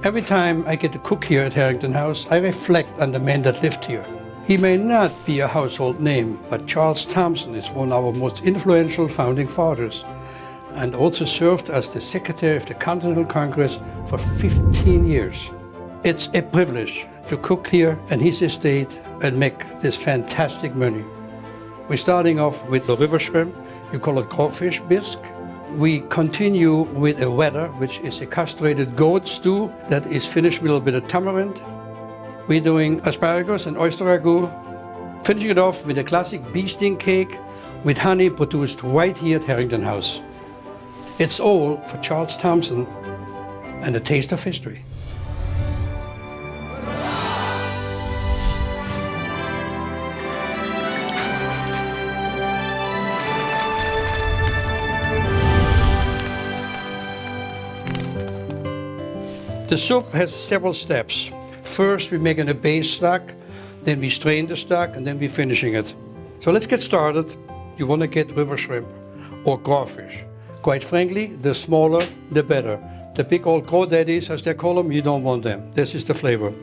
Every time I get to cook here at Harrington House, I reflect on the man that lived here. He may not be a household name, but Charles Thomson is one of our most influential founding fathers, and also served as the Secretary of the Continental Congress for 15 years. It's a privilege to cook here in his estate and make this fantastic menu. We're starting off with the river shrimp. You call it crawfish bisque. We continue with a Wether, which is a castrated goat stew that is finished with a little bit of tamarind. We're doing asparagus and oyster ragu, finishing it off with a classic bee sting cake with honey produced right here at Harrington House. It's all for Charles Thomson and a taste of history. The soup has several steps. First, we're making a base stock, then we strain the stock, and then we're finishing it. So let's get started. You want to get river shrimp or crawfish. Quite frankly, the smaller, the better. The big old crawdaddies, as they call them, you don't want them. This is the flavor.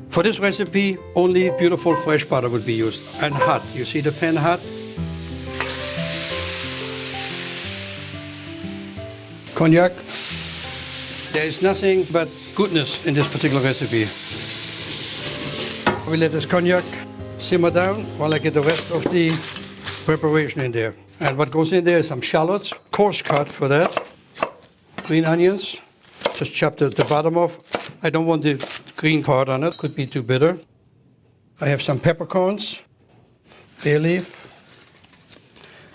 For this recipe, only beautiful fresh butter would be used, and hot. You see the pan hot? Cognac. There is nothing but goodness in this particular recipe. We let this cognac simmer down while I get the rest of the preparation in there. And what goes in there is some shallots, coarse cut for that. Green onions, just chop the bottom off. I don't want the green part on it, could be too bitter. I have some peppercorns, bay leaf.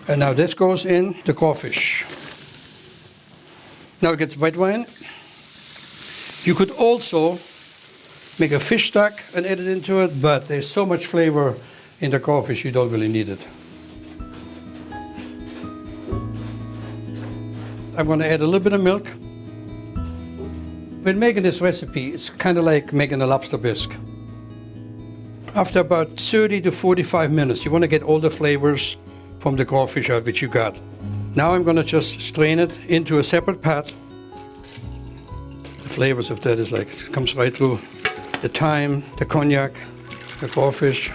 And now this goes in the crawfish. Now it gets white wine. You could also make a fish stock and add it into it, but there's so much flavor in the crawfish you don't really need it. I'm going to add a little bit of milk. When making this recipe, it's kind of like making a lobster bisque. After about 30 to 45 minutes, you want to get all the flavors from the crawfish out which you got. Now I'm going to just strain it into a separate pot. The flavors of that is like, it comes right through the thyme, the cognac, the crawfish.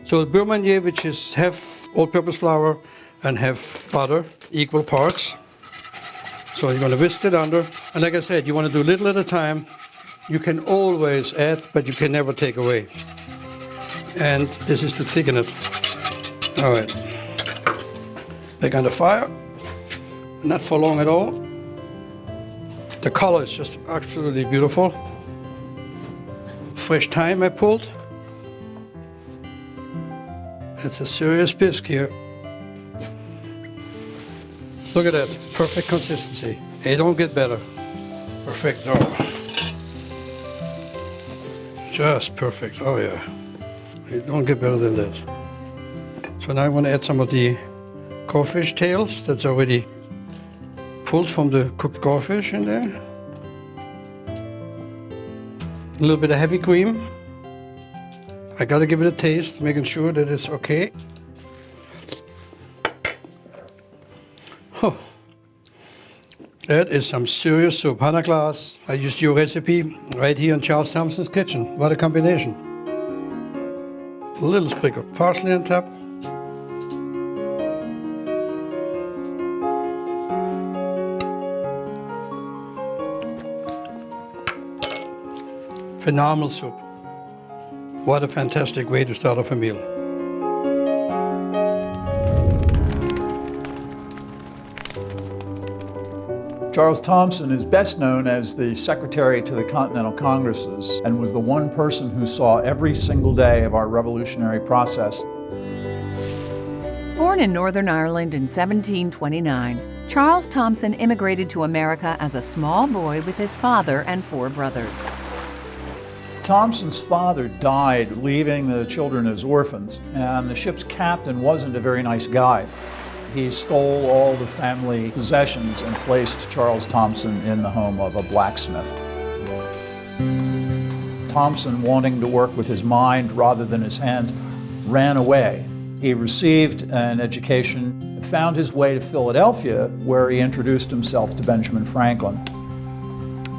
So the beurre Meunier, which is half all-purpose flour and half butter, equal parts. So you're going to whisk it under. And like I said, you want to do little at a time. You can always add, but you can never take away. And this is to thicken it. All right. Back on the fire. Not for long at all. The color is just absolutely beautiful. Fresh thyme I pulled. It's a serious bisque here. Look at that, perfect consistency. It don't get better. Perfect, oh. Just perfect, oh yeah. It don't get better than that. So now I want to add some of the crawfish tails that's already pulled from the cooked crawfish in there. A little bit of heavy cream. I gotta give it a taste, making sure that it's okay. Oh, that is some serious soup. Hannah Glass, I used your recipe right here in Charles Thomson's kitchen. What a combination. A little sprig of parsley on top. Phenomenal soup. What a fantastic way to start off a meal. Charles Thomson is best known as the Secretary to the Continental Congresses and was the one person who saw every single day of our revolutionary process. Born in Northern Ireland in 1729, Charles Thomson immigrated to America as a small boy with his father and 4 brothers. Thomson's father died, leaving the children as orphans, and the ship's captain wasn't a very nice guy. He stole all the family possessions and placed Charles Thomson in the home of a blacksmith. Thomson, wanting to work with his mind rather than his hands, ran away. He received an education, found his way to Philadelphia, where he introduced himself to Benjamin Franklin.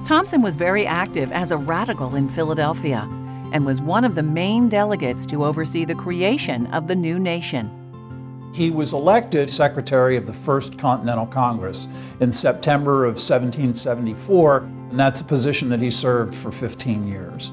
Thomson was very active as a radical in Philadelphia and was one of the main delegates to oversee the creation of the new nation. He was elected secretary of the First Continental Congress in September of 1774, and that's a position that he served for 15 years.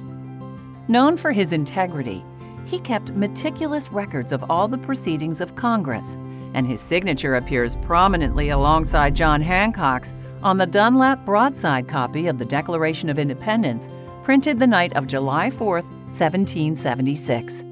Known for his integrity, he kept meticulous records of all the proceedings of Congress, and his signature appears prominently alongside John Hancock's on the Dunlap broadside copy of the Declaration of Independence, printed the night of July 4, 1776.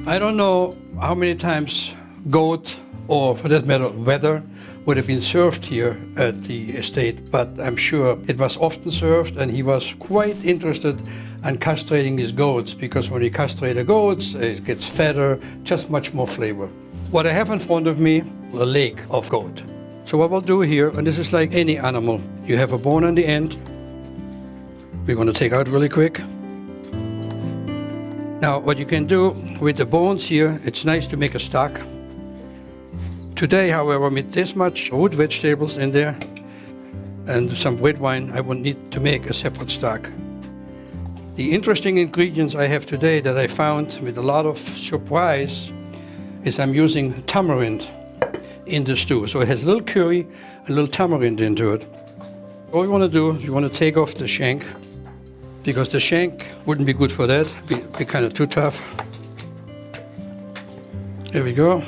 I don't know how many times goat, or for that matter, wether, would have been served here at the estate, but I'm sure it was often served, and he was quite interested in castrating his goats, because when you castrate the goats, it gets fatter, just much more flavor. What I have in front of me, a leg of goat. So what we'll do here, and this is like any animal, you have a bone on the end. We're going to take out really quick. Now, what you can do with the bones here, it's nice to make a stock. Today, however, with this much root vegetables in there and some red wine, I will need to make a separate stock. The interesting ingredients I have today that I found with a lot of surprise is I'm using tamarind in the stew. So it has a little curry, a little tamarind into it. All you want to do is you want to take off the shank, because the shank wouldn't be good for that, be kind of too tough. There we go.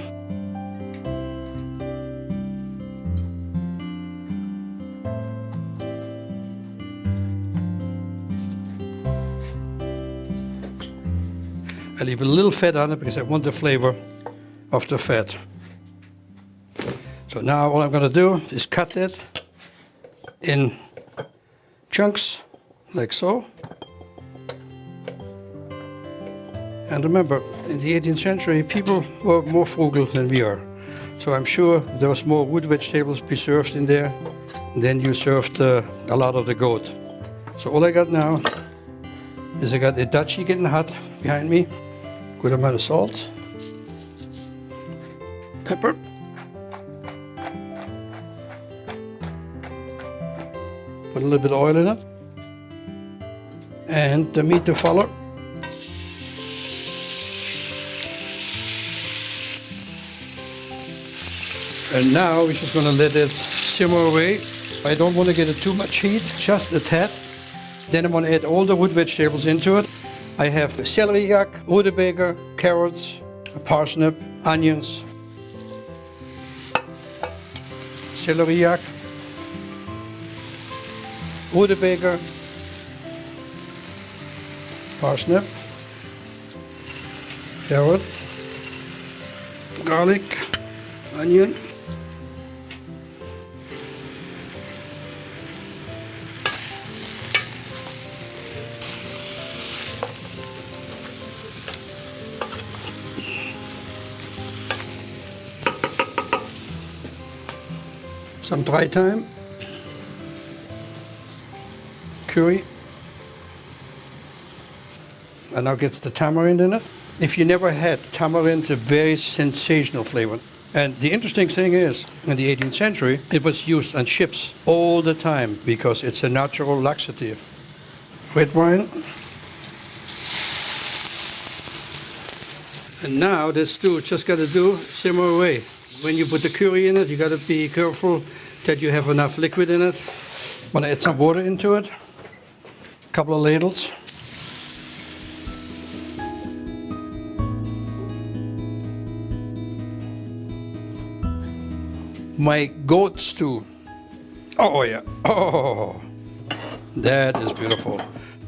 I leave a little fat on it because I want the flavor of the fat. So now all I'm going to do is cut it in chunks, like so. And remember, in the 18th century, people were more frugal than we are. So I'm sure there was more root vegetables preserved in there. And then you served a lot of the goat. So all I got now is I got the dachi getting hot behind me. Good amount of salt, pepper, put a little bit of oil in it, and the meat to follow. And now we're just going to let it simmer away. I don't want to get it too much heat, just a tad. Then I'm going to add all the root vegetables into it. I have celeriac, rutabaga, carrots, parsnip, onions, celeriac, rutabaga, parsnip, carrot, garlic, onion, some dry thyme, curry, and now gets the tamarind in it. If you never had tamarind, it's a very sensational flavor. And the interesting thing is, in the 18th century, it was used on ships all the time because it's a natural laxative. Red wine. And now this stew, just got to do simmer away. When you put the curry in it, you got to be careful that you have enough liquid in it. Want to add some water into it. A couple of ladles. My goat stew. Oh yeah. Oh, that is beautiful.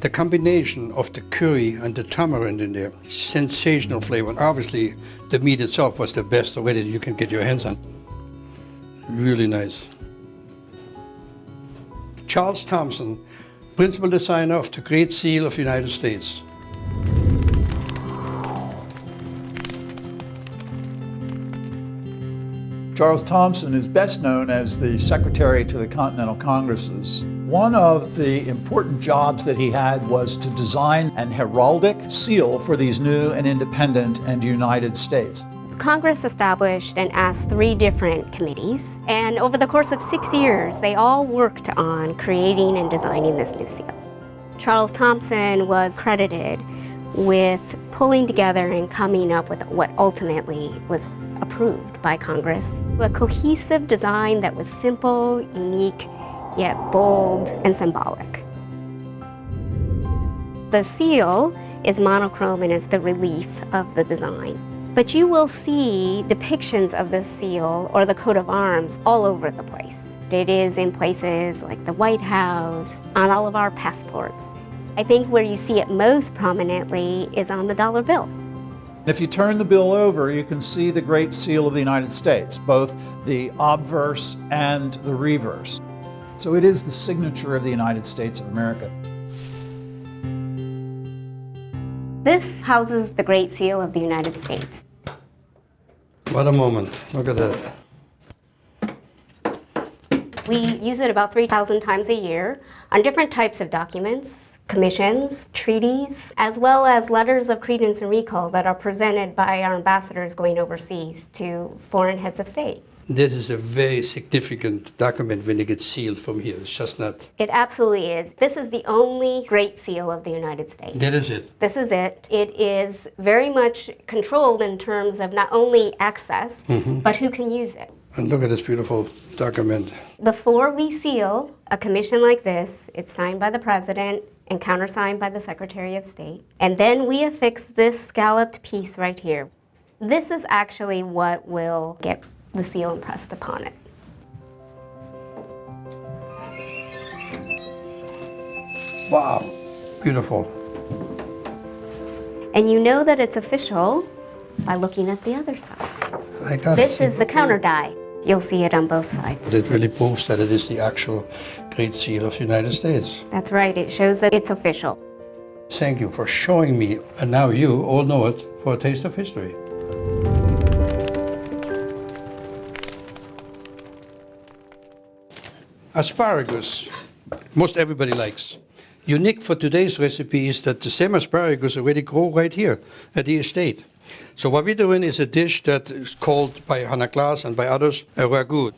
The combination of the curry and the tamarind in there, sensational flavor. Obviously, the meat itself was the best already you can get your hands on. Really nice. Charles Thomson, principal designer of the Great Seal of the United States. Charles Thomson is best known as the secretary to the Continental Congresses. One of the important jobs that he had was to design an heraldic seal for these new and independent and united states. Congress established and asked 3 different committees, and over the course of 6 years, they all worked on creating and designing this new seal. Charles Thomson was credited with pulling together and coming up with what ultimately was approved by Congress. A cohesive design that was simple, unique, yet bold and symbolic. The seal is monochrome and is the relief of the design. But you will see depictions of the seal or the coat of arms all over the place. It is in places like the White House, on all of our passports. I think where you see it most prominently is on the dollar bill. If you turn the bill over, you can see the Great Seal of the United States, both the obverse and the reverse. So it is the signature of the United States of America. This houses the Great Seal of the United States. What a moment. Look at that. We use it about 3,000 times a year on different types of documents, commissions, treaties, as well as letters of credence and recall that are presented by our ambassadors going overseas to foreign heads of state. This is a very significant document when it gets sealed from here. It's just not... It absolutely is. This is the only Great Seal of the United States. That is it. This is it. It is very much controlled in terms of not only access, but who can use it. And look at this beautiful document. Before we seal a commission like this, it's signed by the President and countersigned by the Secretary of State. And then we affix this scalloped piece right here. This is actually what will get the seal impressed upon it. Wow, beautiful. And you know that it's official by looking at the other side. I got This it. is the counter die. You'll see it on both sides. It really proves that it is the actual Great Seal of the United States. That's right, it shows that it's official. Thank you for showing me, and now you all know it, for a taste of history. Asparagus, most everybody likes. Unique for today's recipe is that the same asparagus already grow right here at the estate. So what we're doing is a dish that is called by Hannah Glass and by others a ragout.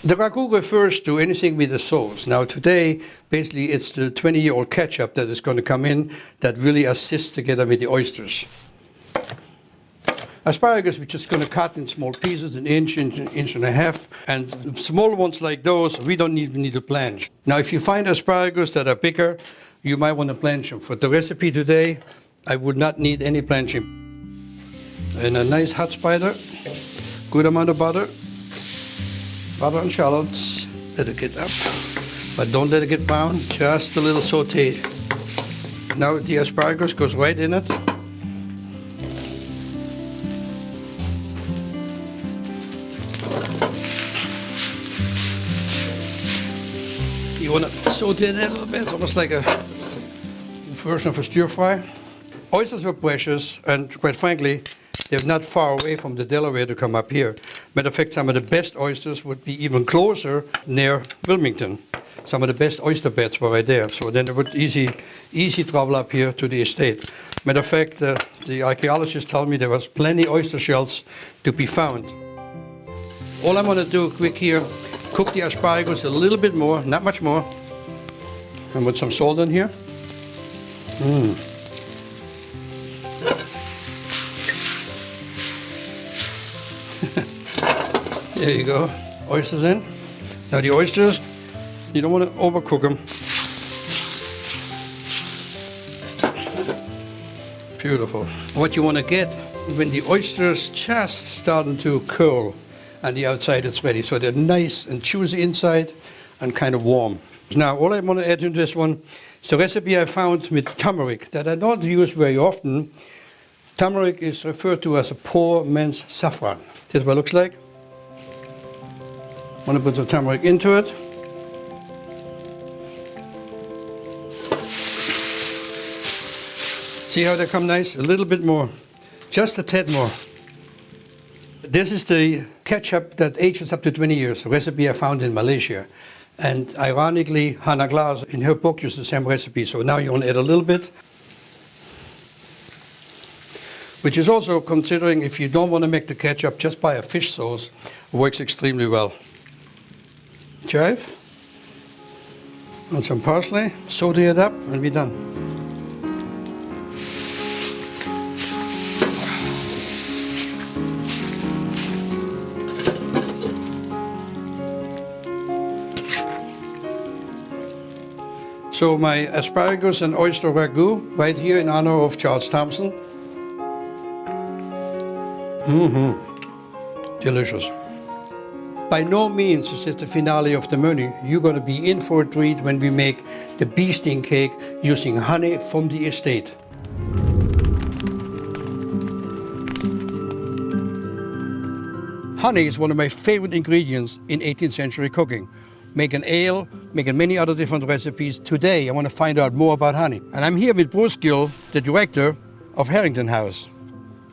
The ragout refers to anything with a sauce. Now today, basically it's the 20-year-old ketchup that is going to come in that really assists together with the oysters. Asparagus, we're just going to cut in small pieces, an inch and a half. And small ones like those, we don't even need to blanch. Now, if you find asparagus that are bigger, you might want to blanch them. For the recipe today, I would not need any blanching. And a nice hot spider, good amount of butter. Butter and shallots. Let it get up, but don't let it get brown, just a little saute. Now the asparagus goes right in it. You want to saute it a little bit, it's almost like a version of a stir fry. Oysters were precious, and quite frankly, they're not far away from the Delaware to come up here. Matter of fact, some of the best oysters would be even closer near Wilmington. Some of the best oyster beds were right there, so then it would easy travel up here to the estate. Matter of fact, the archaeologists tell me there was plenty oyster shells to be found. All I'm going to do quick here, cook the asparagus a little bit more, not much more, and put some salt in here. There you go, oysters in. Now the oysters, you don't want to overcook them. Beautiful. What you want to get when the oysters just starting to curl and the outside it's ready. So they're nice and juicy inside and kind of warm. Now all I want to add into this one is the recipe I found with turmeric that I don't use very often. Turmeric is referred to as a poor man's saffron. This is what it looks like. I'm going to put the turmeric into it. See how they come nice? A little bit more, just a tad more. This is the ketchup that ages up to 20 years, a recipe I found in Malaysia. And ironically, Hannah Glass in her book used the same recipe, so now you want to add a little bit. which is also, considering if you don't want to make the ketchup, just buy a fish sauce. It works extremely well. Chive and some parsley, saute it up, and we're done. So my asparagus and oyster ragu right here in honor of Charles Thomson. Delicious. By no means is it the finale of the menu. You're going to be in for a treat when we make the bee sting cake using honey from the estate. Honey is one of my favorite ingredients in 18th century cooking. Making ale, making many other different recipes. Today I want to find out more about honey. And I'm here with Bruce Gill, the director of Harrington House.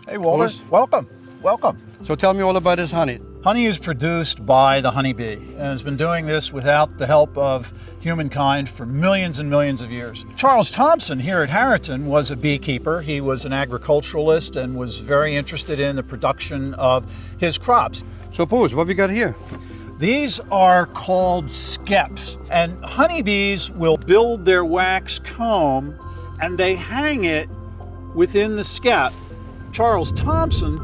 Hey, Walter. Bruce. Welcome. Welcome. So tell me all about this honey. Honey is produced by the honeybee and has been doing this without the help of humankind for millions and millions of years. Charles Thomson here at Harrington was a beekeeper. He was an agriculturalist and was very interested in the production of his crops. So Bruce, what we got here? These are called skeps, and honeybees will build their wax comb and they hang it within the skep. Charles Thomson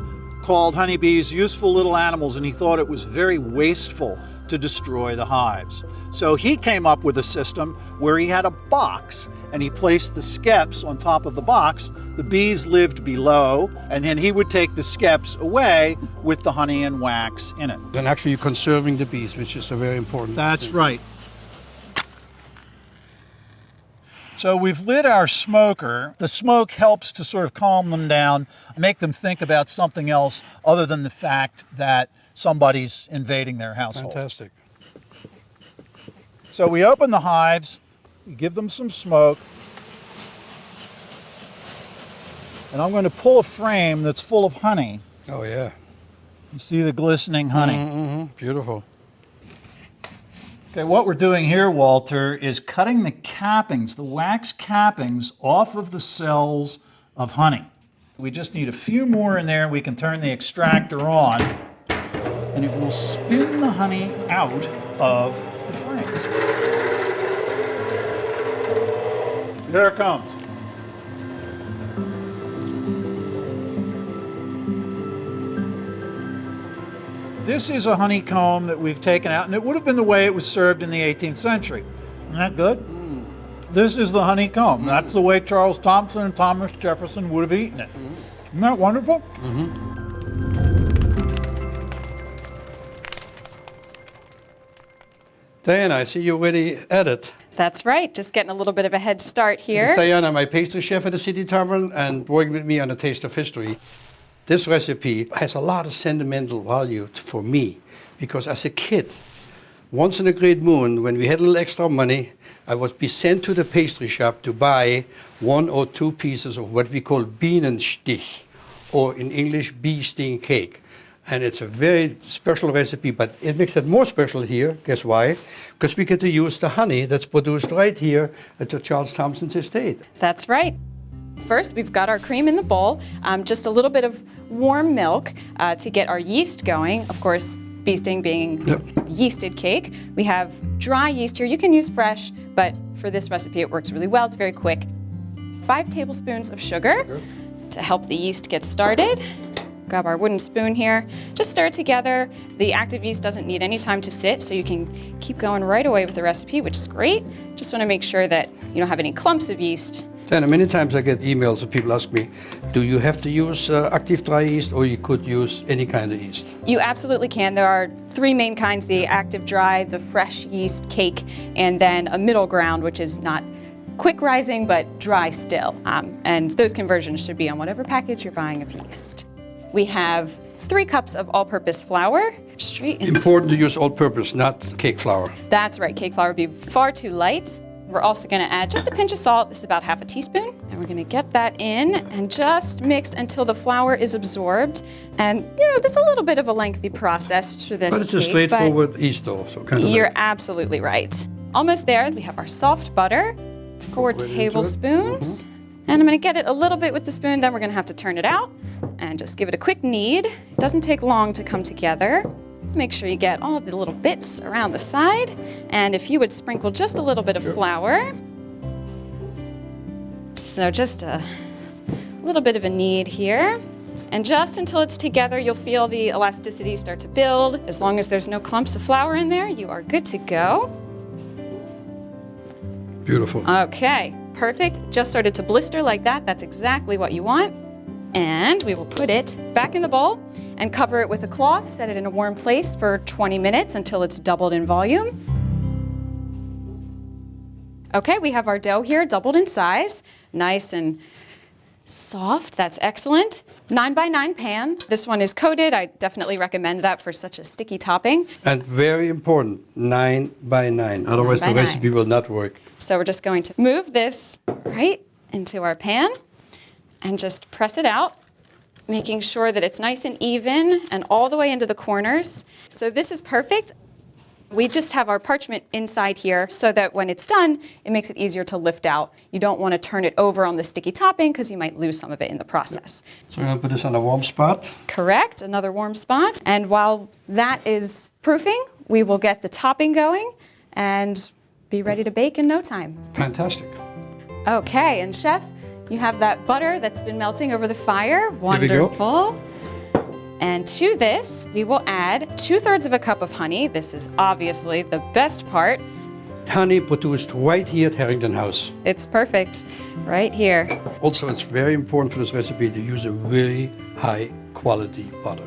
called honeybees useful little animals, and he thought it was very wasteful to destroy the hives. So he came up with a system where he had a box and he placed the skeps on top of the box. The bees lived below, and then he would take the skeps away with the honey and wax in it. Then actually you're conserving the bees, which is a very important That's thing. right. So we've lit our smoker. The smoke helps to sort of calm them down, make them think about something else other than the fact that somebody's invading their household. Fantastic. So we open the hives, we give them some smoke, and I'm going to pull a frame that's full of honey. Oh yeah. You see the glistening honey. Beautiful. Okay, what we're doing here, Walter, is cutting the cappings, the wax cappings, off of the cells of honey. We just need a few more in there. We can turn the extractor on, and it will spin the honey out of the frames. Here it comes. This is a honeycomb that we've taken out, and it would have been the way it was served in the 18th century. Isn't that good? This is the honeycomb. That's the way Charles Thomson and Thomas Jefferson would have eaten it. Isn't that wonderful? Diana, I see you're already at it. That's right, just getting a little bit of a head start here. This is Diana, my pastry chef at the City Tavern, and working with me on A Taste of History. This recipe has a lot of sentimental value for me, because as a kid, once in a great moon, when we had a little extra money, I would be sent to the pastry shop to buy 1 or 2 pieces of what we call Bienenstich, or in English, bee sting cake. And it's a very special recipe, but it makes it more special here. Guess why? Because we get to use the honey that's produced right here at the Charles Thomson's estate. That's right. First, we've got our cream in the bowl, just a little bit of warm milk to get our yeast going. Of course, bee sting being yeasted cake. We have dry yeast here. You can use fresh, but for this recipe it works really well. It's very quick. 5 tablespoons of sugar to help the yeast get started. Grab our wooden spoon here. Just stir it together. The active yeast doesn't need any time to sit, so you can keep going right away with the recipe, which is great. Just want to make sure that you don't have any clumps of yeast. Then many times I get emails and people ask me, do you have to use active dry yeast, or you could use any kind of yeast? You absolutely can. There are 3 main kinds: the active dry, the fresh yeast cake, and then a middle ground, which is not quick rising but dry still. And those conversions should be on whatever package you're buying of yeast. We have 3 cups of all-purpose flour. Straight into. Important to use all-purpose, not cake flour. That's right. Cake flour would be far too light. We're also going to add just a pinch of salt. This is about half a teaspoon. And we're going to get that in and just mixed until the flour is absorbed. And, there's a little bit of a lengthy process to this But it's a cake, straightforward yeast dough, so kind of. You're absolutely right. Almost there. We have our soft butter, 4 right into it. tablespoons. And I'm going to get it a little bit with the spoon, then we're going to have to turn it out. and just give it a quick knead. It doesn't take long to come together. Make sure you get all the little bits around the side. And if you would sprinkle just a little bit of flour. So just a little bit of a knead here. And just until it's together, you'll feel the elasticity start to build. As long as there's no clumps of flour in there, you are good to go. Beautiful. Okay, perfect. Just started to blister like that. That's exactly what you want. And we will put it back in the bowl and cover it with a cloth, set it in a warm place for 20 minutes until it's doubled in volume. Okay, we have our dough here doubled in size, nice and soft. That's excellent. 9x9 pan. This one is coated. I definitely recommend that for such a sticky topping. And very important, 9x9. Otherwise, the 9x9. recipe will not work. So we're just going to move this right into our pan and just press it out, making sure that it's nice and even and all the way into the corners. So this is perfect. We just have our parchment inside here so that when it's done, it makes it easier to lift out. You don't want to turn it over on the sticky topping because you might lose some of it in the process. So I'm going to put this on a warm spot. Correct, another warm spot. And while that is proofing, we will get the topping going and be ready to bake in no time. Fantastic. Okay, and chef, you have that butter that's been melting over the fire. Here we go. Wonderful. And to this, we will add 2/3 of a cup of honey. This is obviously the best part. Honey produced right here at Harrington House. It's perfect right here. Also, it's very important for this recipe to use a really high quality butter.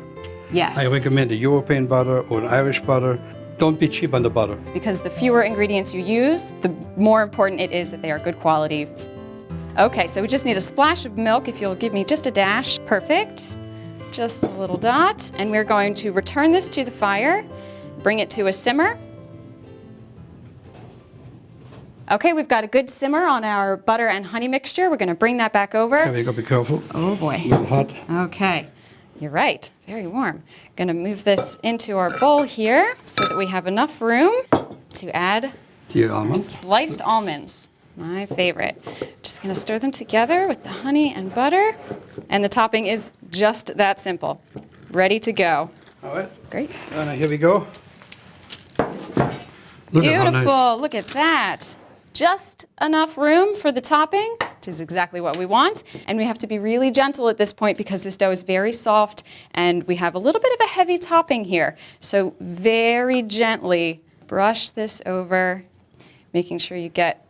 Yes. I recommend a European butter or an Irish butter. Don't be cheap on the butter. Because the fewer ingredients you use, the more important it is that they are good quality. Okay, so we just need a splash of milk. If you'll give me just a dash. Perfect. Just a little dot. And we're going to return this to the fire, bring it to a simmer. Okay, we've got a good simmer on our butter and honey mixture. We're going to bring that back over. Here we go, be careful. Oh boy. A little hot. Okay, you're right, very warm. Going to move this into our bowl here so that we have enough room to add Here, almond. sliced almonds, my favorite. Just going to stir them together with the honey and butter, and the topping is just that simple. Ready to go. All right. Great. And here we go. Look at how nice. Beautiful, look at that. Just enough room for the topping, which is exactly what we want. And we have to be really gentle at this point because this dough is very soft and we have a little bit of a heavy topping here. So very gently brush this over, making sure you get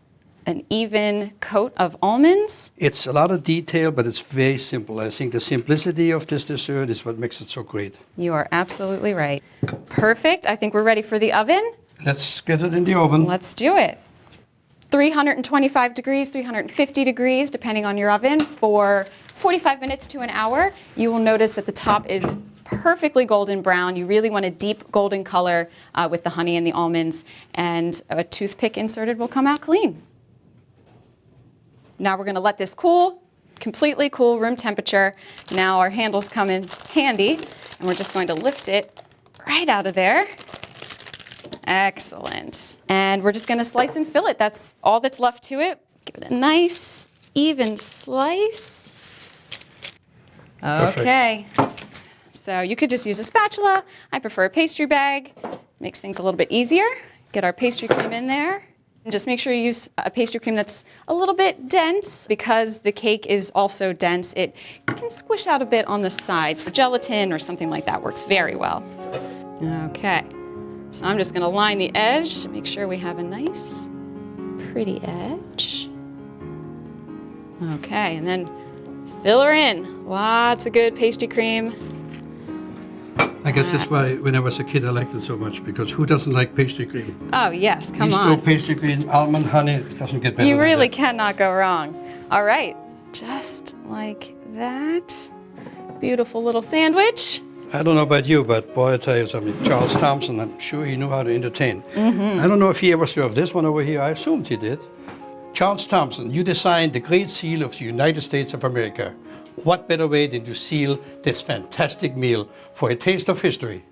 an even coat of almonds. It's a lot of detail, but it's very simple. I think the simplicity of this dessert is what makes it so great. You are absolutely right. Perfect, I think we're ready for the oven. Let's get it in the oven. Let's do it. 325 degrees, 350 degrees, depending on your oven, for 45 minutes to an hour. You will notice that the top is perfectly golden brown. You really want a deep golden color with the honey and the almonds, and a toothpick inserted will come out clean. Now we're going to let this cool, completely cool, room temperature. Now our handles come in handy, and we're just going to lift it right out of there. Excellent. And we're just going to slice and fillet. That's all that's left to it. Give it a nice, even slice. Okay. So you could just use a spatula. I prefer a pastry bag. Makes things a little bit easier. Get our pastry cream in there. And just make sure you use a pastry cream that's a little bit dense because the cake is also dense. It can squish out a bit on the sides. Gelatin or something like that works very well. Okay. So I'm just going to line the edge to make sure we have a nice, pretty edge. Okay, and then fill her in. Lots of good pastry cream. I guess that's why when I was a kid I liked it so much, because who doesn't like pastry cream? Oh, yes, come Bistro on. pastry cream, almond, honey, it doesn't get better You than really that. cannot go wrong. All right, just like that. Beautiful little sandwich. I don't know about you, but boy, I tell you something. Charles Thomson, I'm sure he knew how to entertain. I don't know if he ever served this one over here. I assumed he did. Charles Thomson, you designed the Great Seal of the United States of America. What better way than to seal this fantastic meal for a taste of history?